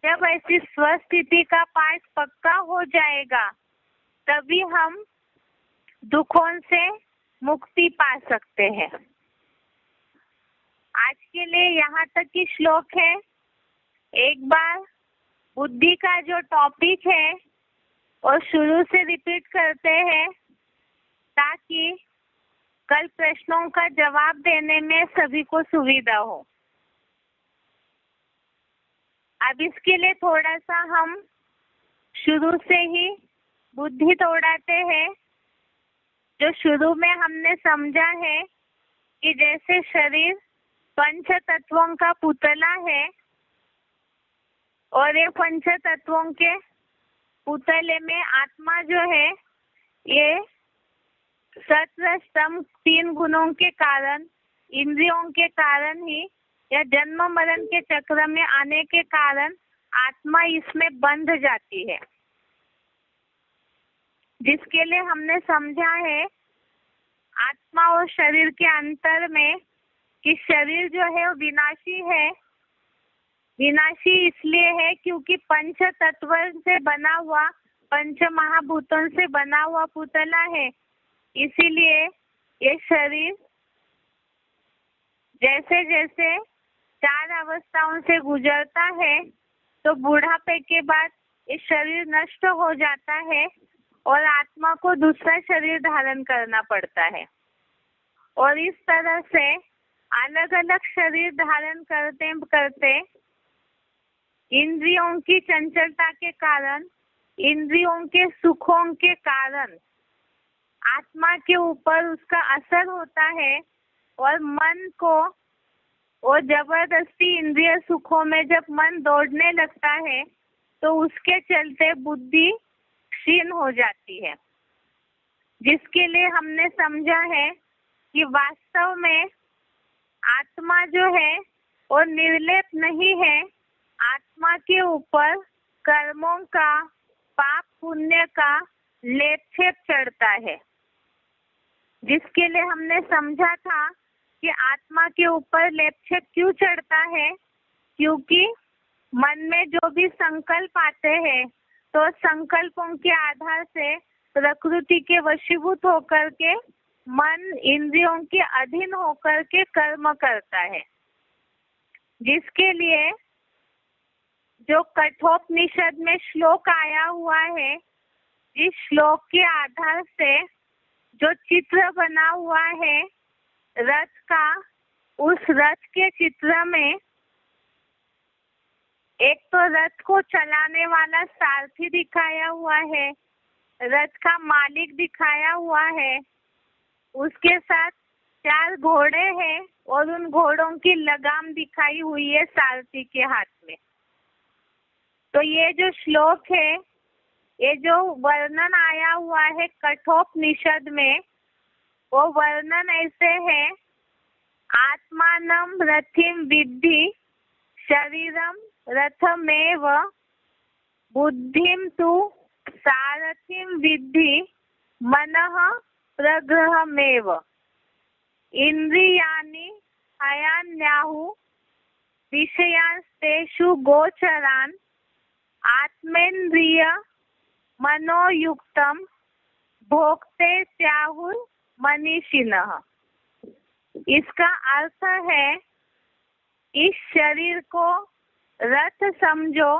जब ऐसी स्वस्थिति का पाठ पक्का हो जाएगा तभी हम दुखों से मुक्ति पा सकते हैं। आज के लिए यहाँ तक की श्लोक है। एक बार बुद्धि का जो टॉपिक है और शुरू से रिपीट करते हैं ताकि कल प्रश्नों का जवाब देने में सभी को सुविधा हो। अब इसके लिए थोड़ा सा हम शुरू से ही बुद्धि दौड़ाते हैं। जो शुरू में हमने समझा है कि जैसे शरीर पंच तत्वों का पुतला है और ये पंच तत्वों के पुतले में आत्मा जो है ये सत्व स्तंभ 3 गुणों के कारण, इंद्रियों के कारण ही या जन्म मरण के चक्र में आने के कारण आत्मा इसमें बंध जाती है। जिसके लिए हमने समझा है आत्मा और शरीर के अंतर में कि शरीर जो है वो विनाशी है। विनाशी इसलिए है क्योंकि पंच तत्व से बना हुआ, पंच महाभूतों से बना हुआ पुतला है। इसीलिए ये शरीर जैसे जैसे 4 अवस्थाओं से गुजरता है तो बुढ़ापे के बाद ये शरीर नष्ट हो जाता है और आत्मा को दूसरा शरीर धारण करना पड़ता है। और इस तरह से अलग अलग शरीर धारण करते करते इंद्रियों की चंचलता के कारण, इंद्रियों के सुखों के कारण आत्मा के ऊपर उसका असर होता है और मन को और जबरदस्ती इंद्रिय सुखों में जब मन दौड़ने लगता है तो उसके चलते बुद्धि क्षीण हो जाती है। जिसके लिए हमने समझा है कि वास्तव में आत्मा जो है वो निर्लेप नहीं है। आत्मा के ऊपर कर्मों का, पाप पुण्य का लेप छेप चढ़ता है। जिसके लिए हमने समझा था कि आत्मा के ऊपर लेप छेप क्यों चढ़ता है, क्योंकि मन में जो भी संकल्प आते हैं तो संकल्पों के आधार से प्रकृति के वशीभूत होकर के मन इंद्रियों के अधीन होकर के कर्म करता है। जिसके लिए जो कठोपनिषद में श्लोक आया हुआ है, इस श्लोक के आधार से जो चित्र बना हुआ है रथ का, उस रथ के चित्र में एक तो रथ को चलाने वाला सारथी दिखाया हुआ है, रथ का मालिक दिखाया हुआ है, उसके साथ 4 घोड़े हैं और उन घोड़ों की लगाम दिखाई हुई है सारथी के हाथ में। तो ये जो श्लोक है, ये जो वर्णन आया हुआ है कठोपनिषद में, वो वर्णन ऐसे है, आत्मानं रथिं विद्धि शरीरम रथमेव बुद्धिं तु सारथिं विद्धि मनः प्रग्रहमेव इंद्रियाणि हयान्याहु विषयांस्तेषु गोचरान् आत्मेन्द्रिय मनोयुक्तम भोक्ते त्याहुर मनीषिणः। इसका अर्थ है इस शरीर को रथ समझो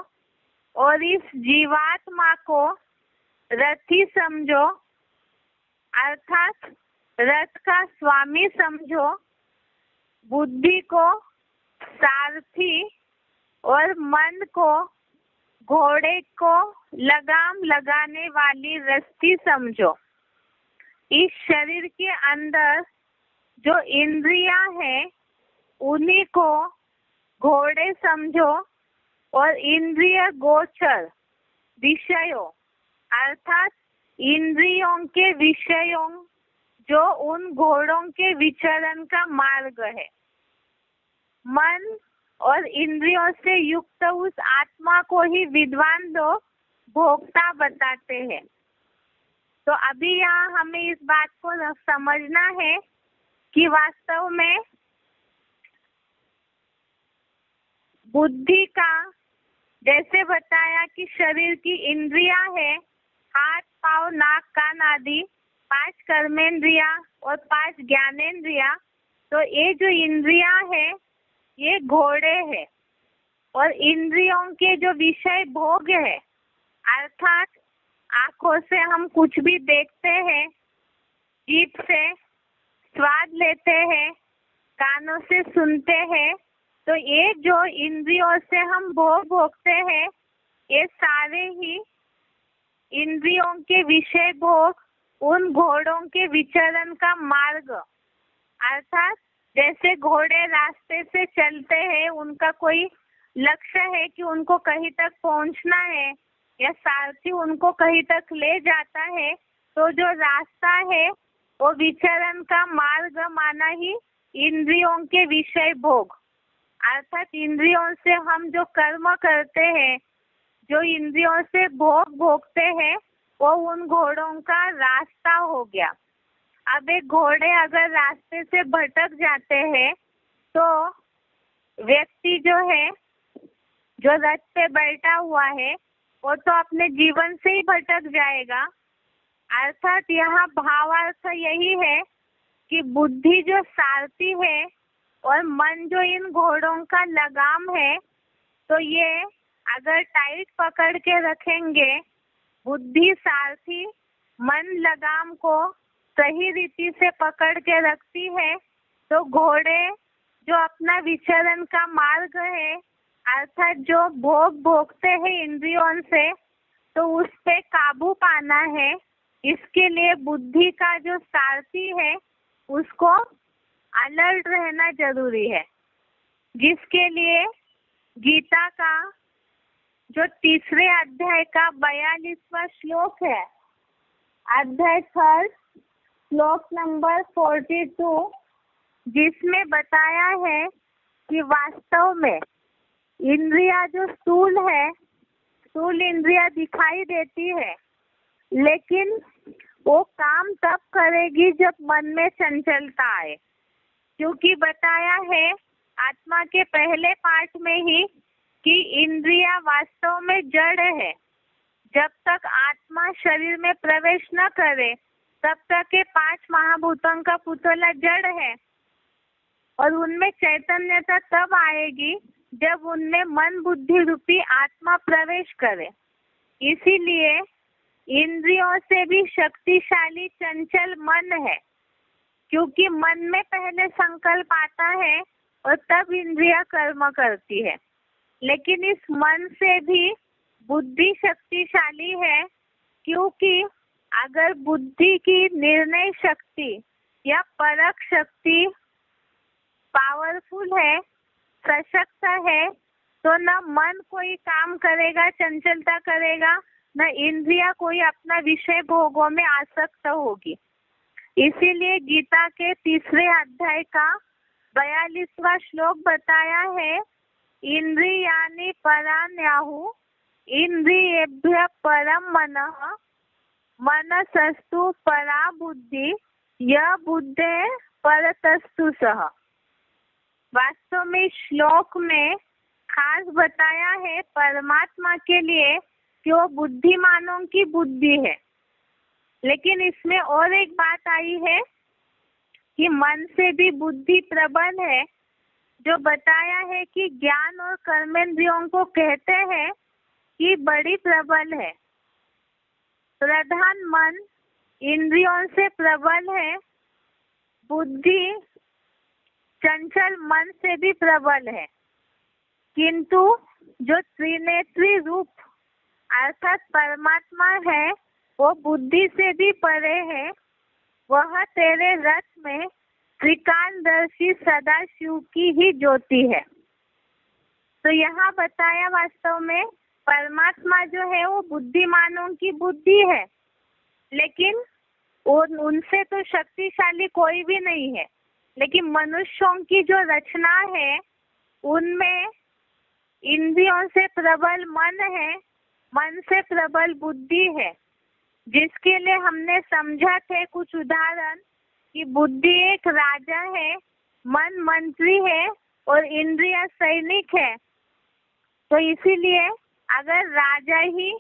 और इस जीवात्मा को रथी समझो, अर्थात रथ का स्वामी समझो, बुद्धि को सारथी और मन को घोड़े को लगाम लगाने वाली रस्सी समझो। इस शरीर के अंदर जो इंद्रियां हैं उन्हीं को घोड़े समझो और इंद्रिय गोचर विषयों अर्थात इंद्रियों के विषयों जो उन घोड़ों के विचरण का मार्ग है। मन और इंद्रियों से युक्त उस आत्मा को ही विद्वान लोग भोक्ता बताते हैं। तो अभी यहाँ हमें इस बात को समझना है कि वास्तव में बुद्धि का, जैसे बताया कि शरीर की इंद्रियां है, हाथ पाँव नाक कान आदि 5 कर्मेंद्रिया और 5 ज्ञानेंद्रिया। तो ये जो इंद्रियां है ये घोड़े है और इंद्रियों के जो विषय भोग है, अर्थात आंखों से हम कुछ भी देखते हैं, जीभ से स्वाद लेते हैं, कानों से सुनते हैं, तो ये जो इंद्रियों से हम भोग भोगते हैं ये सारे ही इंद्रियों के विषय भोग उन घोड़ों के विचरण का मार्ग, अर्थात जैसे घोड़े रास्ते से चलते हैं, उनका कोई लक्ष्य है कि उनको कहीं तक पहुंचना है या सारथी उनको कहीं तक ले जाता है, तो जो रास्ता है वो विचरण का मार्ग माना ही इंद्रियों के विषय भोग, अर्थात इंद्रियों से हम जो कर्म करते हैं, जो इंद्रियों से भोग भोगते हैं, वो उन घोड़ों का रास्ता हो गया। अब एक घोड़े अगर रास्ते से भटक जाते हैं तो व्यक्ति जो है, जो रथ पे बैठा हुआ है, वो तो अपने जीवन से ही भटक जाएगा। अर्थात यहाँ भावार्थ यही है कि बुद्धि जो सारथी है और मन जो इन घोड़ों का लगाम है, तो ये अगर टाइट पकड़ के रखेंगे, बुद्धि सारथी मन लगाम को सही रीति से पकड़ के रखती है, तो घोड़े जो अपना विचरण का मार्ग है, अर्थात जो भोग भोगते हैं इंद्रियों से, तो उस पे काबू पाना है। इसके लिए बुद्धि का जो सारथी है उसको अलर्ट रहना जरूरी है, जिसके लिए गीता का जो तीसरे अध्याय का 42वां श्लोक है, अध्याय 3 श्लोक नंबर 42, जिसमें बताया है कि वास्तव में इंद्रिया जो स्थूल है, स्थूल इंद्रिया दिखाई देती है, लेकिन वो काम तब करेगी जब मन में चंचलता आए, क्योंकि बताया है आत्मा के पहले पाठ में ही कि इंद्रिया वास्तव में जड़ है। जब तक आत्मा शरीर में प्रवेश न करे तब तक के 5 महाभूतों का पुतला जड़ है, और उनमें चैतन्यता तब आएगी जब उनमें मन बुद्धि रूपी आत्मा प्रवेश करे। इसीलिए इंद्रियों से भी शक्तिशाली चंचल मन है, क्योंकि मन में पहले संकल्प आता है और तब इंद्रिया कर्म करती है। लेकिन इस मन से भी बुद्धि शक्तिशाली है, क्योंकि अगर बुद्धि की निर्णय शक्ति या परख शक्ति पावरफुल है, सशक्त है, तो न मन कोई काम करेगा, चंचलता करेगा, न इंद्रिया कोई अपना विषय भोगों में आसक्त होगी। इसीलिए गीता के तीसरे अध्याय का 42वां श्लोक बताया है, इंद्रियाणि पराण्याहु इंद्रियेभ्यः परं मनः मनसस्तु परा बुद्धि यह बुद्धे परतस्तु सः। वास्तव में इस श्लोक में खास बताया है परमात्मा के लिए कि वो बुद्धिमानों की बुद्धि है। लेकिन इसमें और एक बात आई है कि मन से भी बुद्धि प्रबल है, जो बताया है कि ज्ञान और कर्मेंद्रियों को कहते हैं कि बड़ी प्रबल है। प्रधान मन इंद्रियों से प्रबल है, बुद्धि चंचल मन से भी प्रबल है, किंतु जो त्रिनेत्री रूप अर्थात परमात्मा है वो बुद्धि से भी परे है। वह तेरे रथ में त्रिकालदर्शी सदाशिव की ही ज्योति है। तो यहाँ बताया वास्तव में परमात्मा जो है वो बुद्धिमानों की बुद्धि है, लेकिन उनसे तो शक्तिशाली कोई भी नहीं है। लेकिन मनुष्यों की जो रचना है उनमें इंद्रियों से प्रबल मन है, मन से प्रबल बुद्धि है, जिसके लिए हमने समझा थे कुछ उदाहरण कि बुद्धि एक राजा है, मन मंत्री है और इंद्रिय सैनिक है। तो इसीलिए अगर राजा ही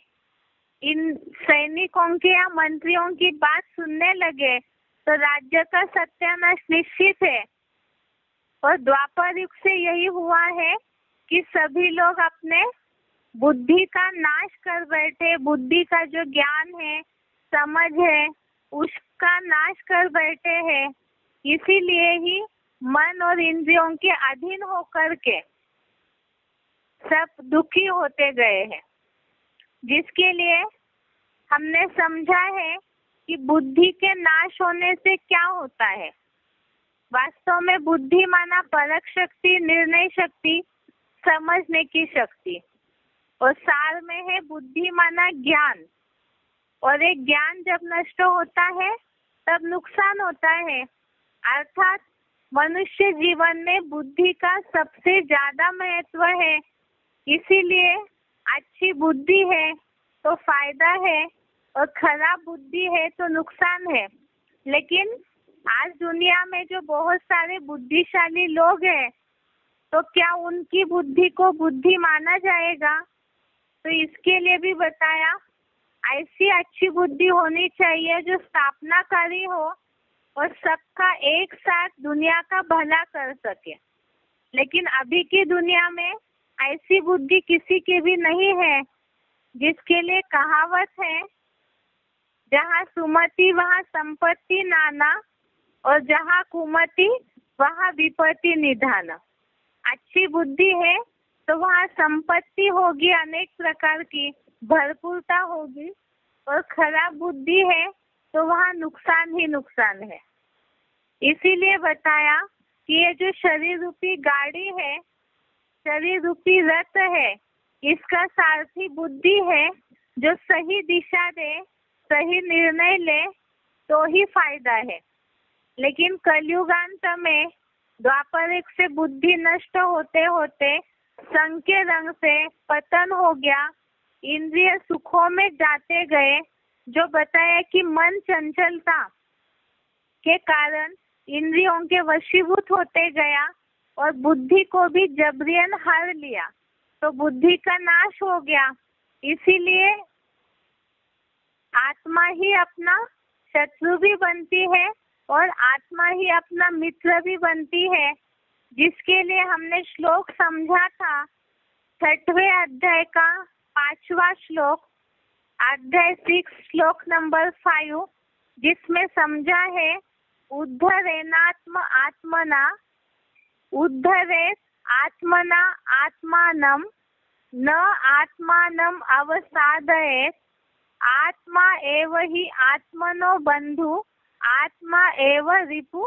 इन सैनिकों के या मंत्रियों की बात सुनने लगे तो राज्य का सत्यानाश निश्चित है। और द्वापर युग से यही हुआ है कि सभी लोग अपने बुद्धि का नाश कर बैठे, बुद्धि का जो ज्ञान है, समझ है, उसका नाश कर बैठे हैं। इसीलिए ही मन और इंद्रियों के अधीन होकर के सब दुखी होते गए हैं, जिसके लिए हमने समझा है कि बुद्धि के नाश होने से क्या होता है। वास्तव में बुद्धि माना परख शक्ति, निर्णय शक्ति, समझने की शक्ति, और सार में है बुद्धि माना ज्ञान। और एक ज्ञान जब नष्ट होता है तब नुकसान होता है। अर्थात मनुष्य जीवन में बुद्धि का सबसे ज्यादा महत्व है। इसीलिए अच्छी बुद्धि है तो फायदा है और खराब बुद्धि है तो नुकसान है। लेकिन आज दुनिया में जो बहुत सारे बुद्धिशाली लोग हैं, तो क्या उनकी बुद्धि को बुद्धि माना जाएगा? तो इसके लिए भी बताया, ऐसी अच्छी बुद्धि होनी चाहिए जो स्थापनाकारी हो और सबका एक साथ दुनिया का भला कर सके। लेकिन अभी की दुनिया में ऐसी बुद्धि किसी की भी नहीं है, जिसके लिए कहावत है, जहाँ सुमति वहाँ संपत्ति नाना और जहाँ कुमति वहाँ विपत्ति निधान। अच्छी बुद्धि है तो वहाँ संपत्ति होगी, अनेक प्रकार की भरपूरता होगी, और खराब बुद्धि है तो वहाँ नुकसान ही नुकसान है। इसीलिए बताया कि ये जो शरीर रूपी गाड़ी है, शरीर रूपी रथ है, इसका सारथी बुद्धि है, जो सही दिशा दे, सही निर्णय ले तो ही फायदा है। लेकिन कलयुगांत में द्वापर युग से बुद्धि नष्ट होते होते संग के रंग से पतन हो गया, इंद्रिय सुखों में जाते गए। जो बताया कि मन चंचलता के कारण इंद्रियों के वशीभूत होते गया और बुद्धि को भी जबरियन हार लिया, तो बुद्धि का नाश हो गया। इसीलिए आत्मा ही अपना शत्रु भी बनती है और आत्मा ही अपना मित्र भी बनती है, जिसके लिए हमने श्लोक समझा था 6वें अध्याय का 5वां श्लोक, अध्याय 6 श्लोक नंबर 5, जिसमें समझा है उद्धरेनात्म आत्मना उद्धरेत आत्मना आत्मानम न आत्मानम अवसादयेत आत्मा एव ही आत्मनो बंधु आत्मा एव रिपु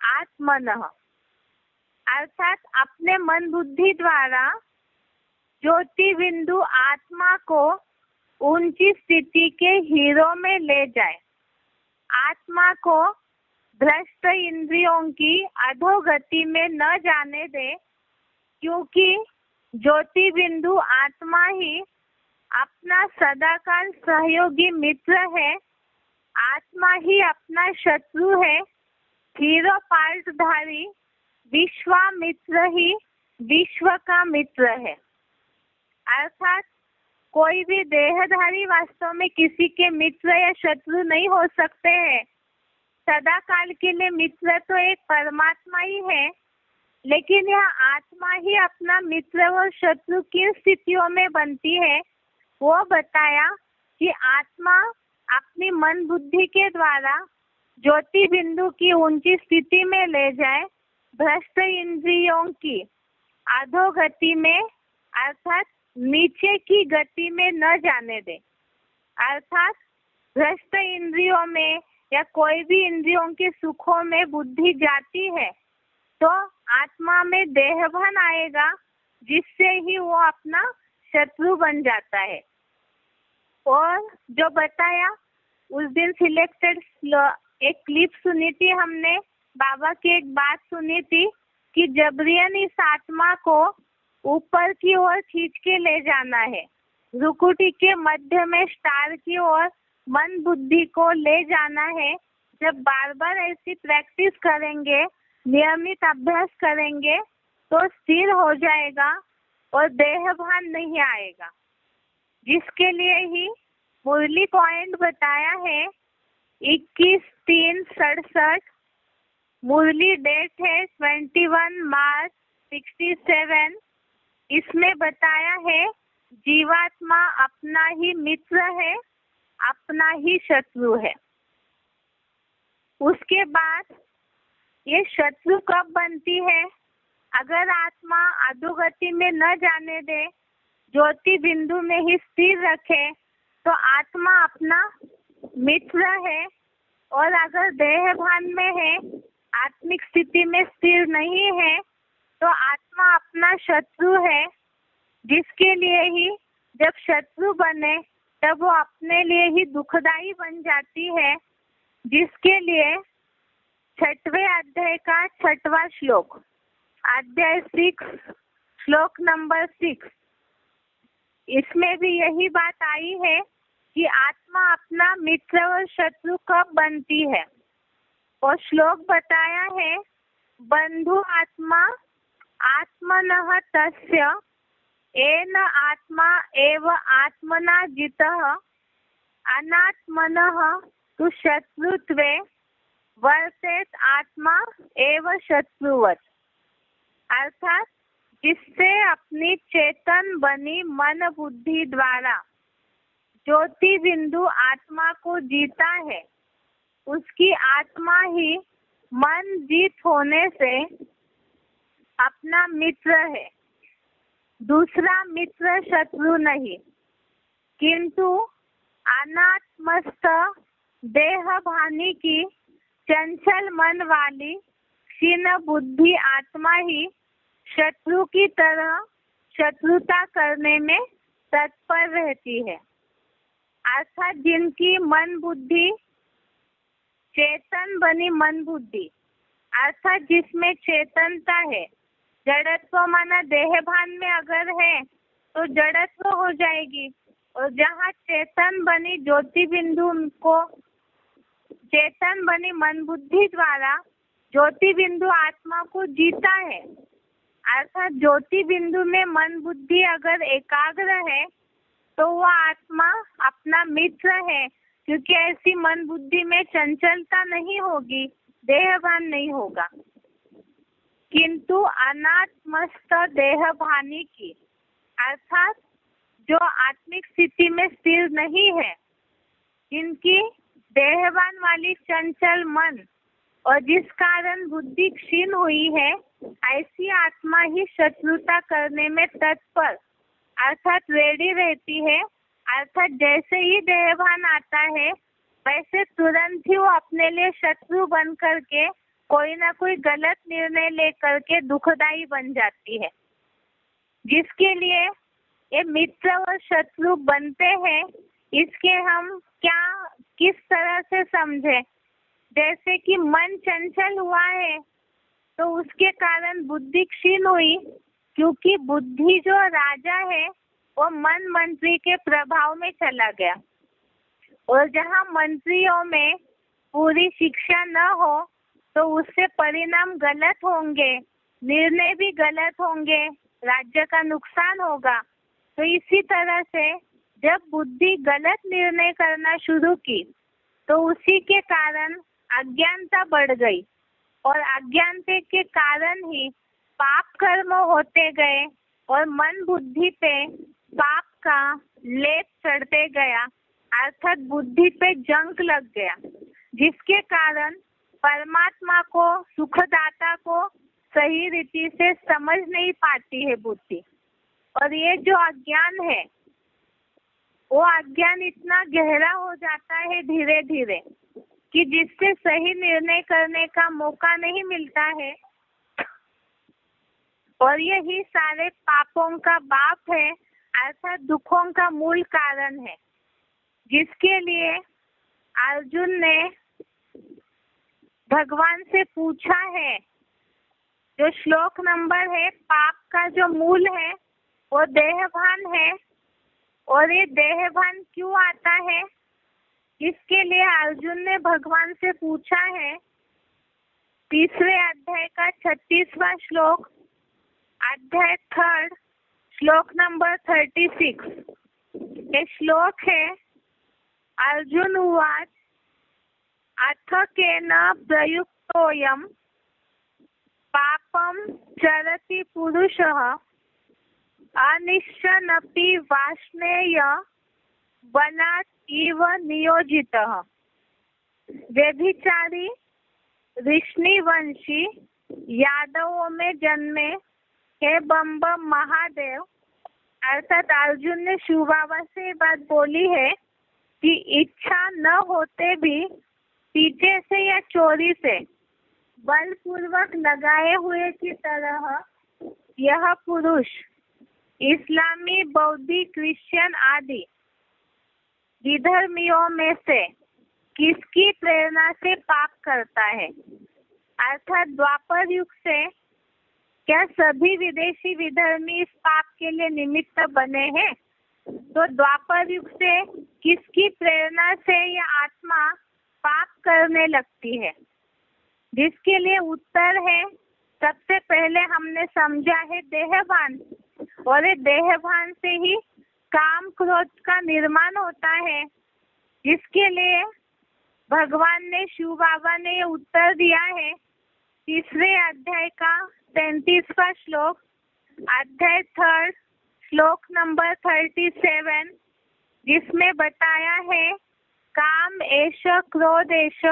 आत्मनः। अर्थात अपने मन बुद्धि द्वारा ज्योति बिंदु आत्मा को ऊंची स्थिति के हीरों में ले जाए। आत्मा को भ्रष्ट इंद्रियों की अधोगति में न जाने दे, क्योंकि ज्योति बिंदु आत्मा ही अपना सदाकाल सहयोगी मित्र है। आत्मा ही अपना शत्रु है। हीरो पार्टधारी विश्वामित्र ही विश्व का मित्र है। अर्थात कोई भी देहधारी वास्तव में किसी के मित्र या शत्रु नहीं हो सकते हैं। सदा काल के लिए मित्र तो एक परमात्मा ही है, लेकिन यह आत्मा ही अपना मित्र और शत्रु किन स्थितियों में बनती है, वो बताया कि आत्मा अपनी मन बुद्धि के द्वारा ज्योति बिंदु की ऊंची स्थिति में ले जाए, भ्रष्ट इंद्रियों की अधोगति में अर्थात नीचे की गति में न जाने दे। अर्थात भ्रष्ट इंद्रियों में या कोई भी इंद्रियों के सुखों में बुद्धि जाती है तो आत्मा में देहभान आएगा, जिससे ही वो अपना शत्रु बन जाता है। और जो बताया उस दिन सिलेक्टेड एक क्लिप सुनी थी हमने, बाबा की एक बात सुनी थी कि जबरियन इस आत्मा को ऊपर की ओर खींच के ले जाना है। रुकुटी के मध्य में स्टार की ओर मन बुद्धि को ले जाना है। जब बार बार ऐसी प्रैक्टिस करेंगे, नियमित अभ्यास करेंगे, तो स्थिर हो जाएगा और देहभान नहीं आएगा, जिसके लिए ही मुरली पॉइंट बताया है 21/3/67। मुरली डेट है 21 मार्च 67। इसमें बताया है जीवात्मा अपना ही मित्र है, अपना ही शत्रु है। उसके बाद ये शत्रु कब बनती है? अगर आत्मा अधोगति में न जाने दे, ज्योति बिंदु में ही स्थिर रखे, तो तो आत्मा अपना मित्र है, और अगर देह भान में है, आत्मिक स्थिति में स्थिर नहीं है, तो आत्मा अपना शत्रु है, जिसके लिए ही जब शत्रु बने तब वो अपने लिए ही दुखदाई बन जाती है, जिसके लिए 6वें अध्याय का 6वां श्लोक, अध्याय 6 श्लोक नंबर 6, इसमें भी यही बात आई है कि आत्मा अपना मित्र और शत्रु कब बनती है। और श्लोक बताया है, बंधु आत्मा आत्मनः तस्य येन आत्मा एव आत्मना जितः अनात्मनः तु शत्रुत्वे वर्तेत आत्मा एव शत्रुवत्। अर्थात जिससे अपनी चेतन बनी मन बुद्धि द्वारा ज्योति बिंदु आत्मा को जीता है, उसकी आत्मा ही मन जीत होने से अपना मित्र है, दूसरा मित्र शत्रु नहीं। किंतु अनात्मस्थ देह भानी की चंचल मन वाली क्षीण बुद्धि आत्मा ही शत्रु की तरह शत्रुता करने में तत्पर रहती है। अर्थात जिनकी मन बुद्धि चेतन बनी मन बुद्धि, अर्थात जिसमें चेतनता है, जड़त्व माना देह भान में अगर है तो जड़त्व हो जाएगी, और जहाँ चेतन बनी ज्योति बिंदु को चेतन बनी मन बुद्धि द्वारा ज्योति बिंदु आत्मा को जीता है, अर्थात ज्योति बिंदु में मन बुद्धि अगर एकाग्र है तो वह आत्मा अपना मित्र है, क्योंकि ऐसी मन बुद्धि में चंचलता नहीं होगी, देहभान नहीं होगा। किंतु अनात्मस्थ देह भानी की, अर्थात जो आत्मिक स्थिति में स्थिर नहीं है, जिनकी देहभान वाली चंचल मन और जिस कारण बुद्धि क्षीण हुई है, ऐसी आत्मा ही शत्रुता करने में तत्पर अर्थात रेडी रहती है। अर्थात जैसे ही देहभान आता है वैसे तुरंत ही वो अपने लिए शत्रु बन करके कोई ना कोई गलत निर्णय लेकर के दुखदाई बन जाती है, जिसके लिए ये मित्र और शत्रु बनते हैं। इसके हम किस तरह से समझे, जैसे कि मन चंचल हुआ है तो उसके कारण बुद्धि क्षीण हुई, क्योंकि बुद्धि जो राजा है वो मन मंत्री के प्रभाव में चला गया, और जहाँ मंत्रियों में पूरी शिक्षा न हो तो उससे परिणाम गलत होंगे, निर्णय भी गलत होंगे, राज्य का नुकसान होगा। तो इसी तरह से जब बुद्धि गलत निर्णय करना शुरू की तो उसी के कारण अज्ञानता बढ़ गई, और अज्ञानता के कारण ही पाप कर्म होते गए और मन बुद्धि पे पाप का लेप चढ़ते गया, अर्थात बुद्धि पे जंक लग गया, जिसके कारण परमात्मा को सुखदाता को सही रीति से समझ नहीं पाती है बुद्धि। और ये जो अज्ञान है वो अज्ञान इतना गहरा हो जाता है धीरे धीरे कि जिससे सही निर्णय करने का मौका नहीं मिलता है, और यही सारे पापों का बाप है, अर्थात दुखों का मूल कारण है, जिसके लिए अर्जुन ने भगवान से पूछा है। जो श्लोक नंबर है, पाप का जो मूल है वो देहभान है, और ये देहभान क्यों आता है, इसके लिए अर्जुन ने भगवान से पूछा है। 3रे अध्याय का 36वां श्लोक, अध्याय 3 श्लोक नंबर 36। ये श्लोक है, अर्जुन उवाच अथ केन प्रयुक्तोऽयं पापं चरति पुरुषः अनिश्चनपि वाष्णेय बलात् इव नियोजितः। व्यभिचारी ऋष्णिवंशी यादवों में जन्मे हे बम बम महादेव। अर्थात अर्जुन ने शिव बाबा से बात बोली है कि इच्छा न होते भी पीछे से या चोरी से बलपूर्वक लगाए हुए की तरह यह पुरुष इस्लामी, बौद्धिक, क्रिश्चियन आदि विधर्मियों में से किसकी प्रेरणा से पाप करता है? अर्थात द्वापर युग से क्या सभी विदेशी विधर्मी इस पाप के लिए निमित्त बने हैं? तो द्वापर युग से किसकी प्रेरणा से यह आत्मा पाप करने लगती है? जिसके लिए उत्तर है, सबसे पहले हमने समझा है देहभान, और ये देहभान से ही काम क्रोध का निर्माण होता है, जिसके लिए भगवान ने, शिव बाबा ने ये उत्तर दिया है 3 अध्याय का 33वां श्लोक, अध्याय 3 श्लोक नंबर 37, जिसमें बताया है काम एष क्रोध एष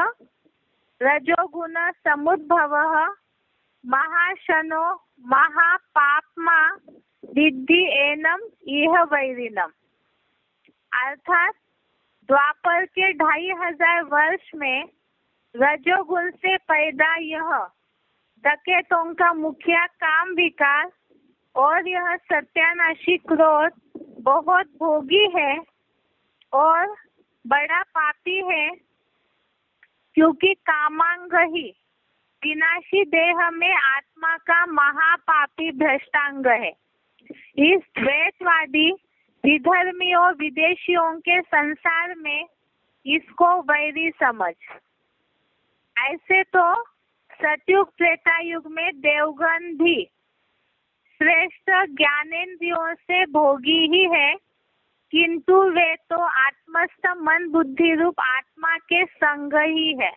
रजोगुण समुद्भवः महाशनो महापापमा विद्धि एनम इह वैरिणम। अर्थात द्वापर के 2500 वर्ष में रजोगुण से पैदा यह डकैतों का मुखिया काम विकार और यह सत्यानाशी क्रोध बहुत भोगी है और बड़ा पापी है, क्योंकि कामांग ही विनाशी देह में आत्मा का महापापी भ्रष्टांग है। इस द्वैतवादी विधर्मियों विदेशियों के संसार में इसको वैरी समझ। ऐसे तो सतयुग त्रेता युग में देवगण भी श्रेष्ठ ज्ञानेंद्रियों से भोगी ही है, किंतु वे तो आत्मस्थ मन बुद्धि रूप आत्मा के संग ही है।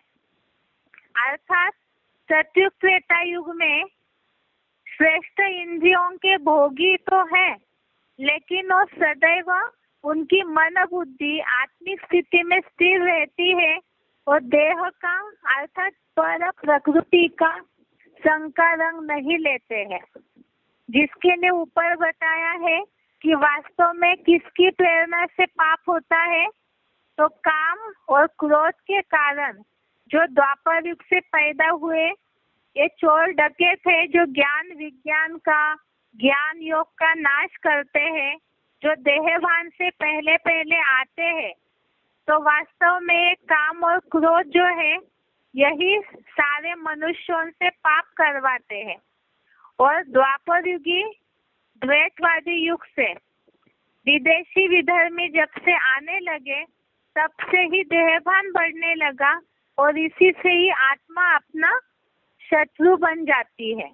अर्थात सतयुग त्रेता युग में श्रेष्ठ इंद्रियों के भोगी तो है, लेकिन वो सदैव उनकी मन बुद्धि आत्मिक स्थिति में स्थिर रहती है और देह का अर्थात पर प्रकृति का संकरंग नहीं लेते हैं। जिसके लिए ऊपर बताया है कि वास्तव में किसकी प्रेरणा से पाप होता है, तो काम और क्रोध के कारण जो द्वापर युग से पैदा हुए ये चोर डकैत है, जो ज्ञान विज्ञान का, ज्ञान योग का नाश करते हैं, जो देहभान से पहले पहले आते हैं, तो वास्तव में काम और क्रोध जो है यही सारे मनुष्यों से पाप करवाते हैं। और द्वापर युगी द्वैतवादी युग से विदेशी विधर्मी जब से आने लगे, तब से ही देहभान बढ़ने लगा और इसी से ही आत्मा अपना शत्रु बन जाती है।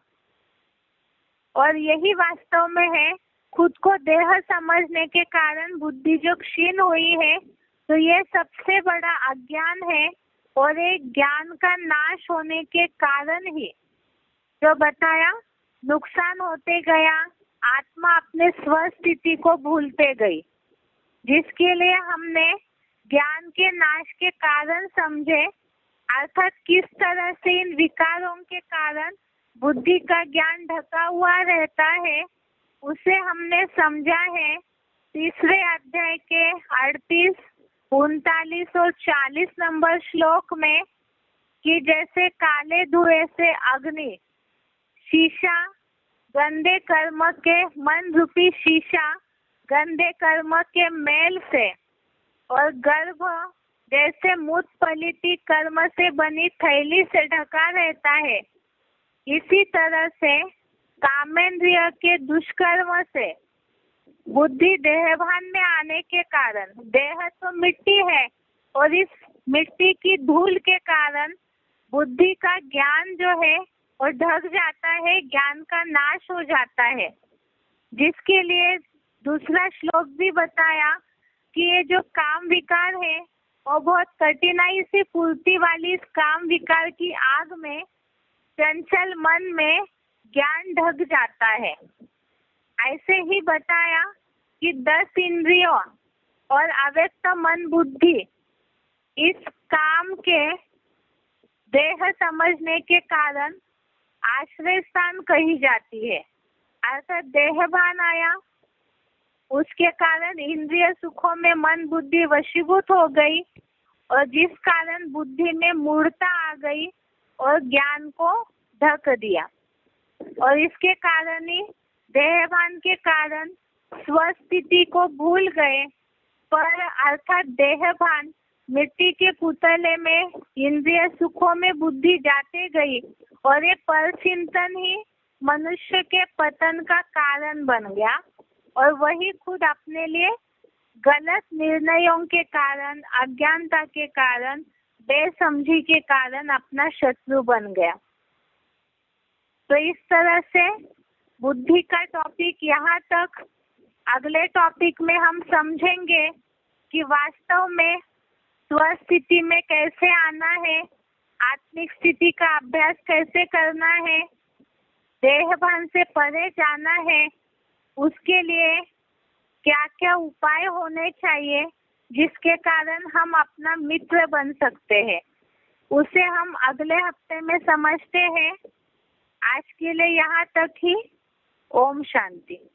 और यही वास्तव में है, खुद को देह समझने के कारण बुद्धि जो क्षीण हुई है, तो ये सबसे बड़ा अज्ञान है और एक ज्ञान का नाश होने के कारण ही जो बताया नुकसान होते गया, आत्मा अपने स्वस्थिति को भूलते गई। जिसके लिए हमने ज्ञान के नाश के कारण समझे, अर्थात किस तरह से इन विकारों के कारण बुद्धि का ज्ञान ढका हुआ रहता है, उसे हमने समझा है 3 अध्याय के 38, 39 और 40 नंबर श्लोक में कि जैसे काले धुएं से अग्नि शीशा गंदे कर्म के मन रूपी शीशा गंदे कर्म के मेल से और गर्भ जैसे मूत पलिती कर्म से बनी थैली से ढका रहता है, इसी तरह से कामेंद्रिय के दुष्कर्म से बुद्धि देहभान में आने के कारण, देह तो मिट्टी है और इस मिट्टी की धूल के कारण बुद्धि का ज्ञान जो है और ढक जाता है, ज्ञान का नाश हो जाता है। जिसके लिए दूसरा श्लोक भी बताया कि ये जो काम विकार है और बहुत कठिनाई से फूलती वाली इस काम विकार की आग में चंचल मन में ज्ञान ढक जाता है। ऐसे ही बताया कि 10 इंद्रियों और अव्यक्त मन बुद्धि इस काम के देह समझने के कारण आश्रय स्थान कही जाती है। अर्थात देहभान आया उसके कारण इंद्रिय सुखों में मन बुद्धि वशीभूत हो गई और जिस कारण बुद्धि में मूढ़ता आ गई और ज्ञान को ढक दिया और इसके कारण ही देहभान के कारण स्वस्थिति को भूल गए। पर अर्थात देहभान मिट्टी के पुतले में इंद्रिय सुखों में बुद्धि जाते गई और ये पर चिंतन ही मनुष्य के पतन का कारण बन गया और वही खुद अपने लिए गलत निर्णयों के कारण, अज्ञानता के कारण, बेसमझी के कारण अपना शत्रु बन गया। तो इस तरह से बुद्धि का टॉपिक यहाँ तक। अगले टॉपिक में हम समझेंगे कि वास्तव में स्वस्थिति में कैसे आना है, आत्मिक स्थिति का अभ्यास कैसे करना है, देहभान से परे जाना है, उसके लिए क्या क्या उपाय होने चाहिए जिसके कारण हम अपना मित्र बन सकते हैं, उसे हम अगले हफ्ते में समझते हैं। आज के लिए यहाँ तक ही। ओम शांति।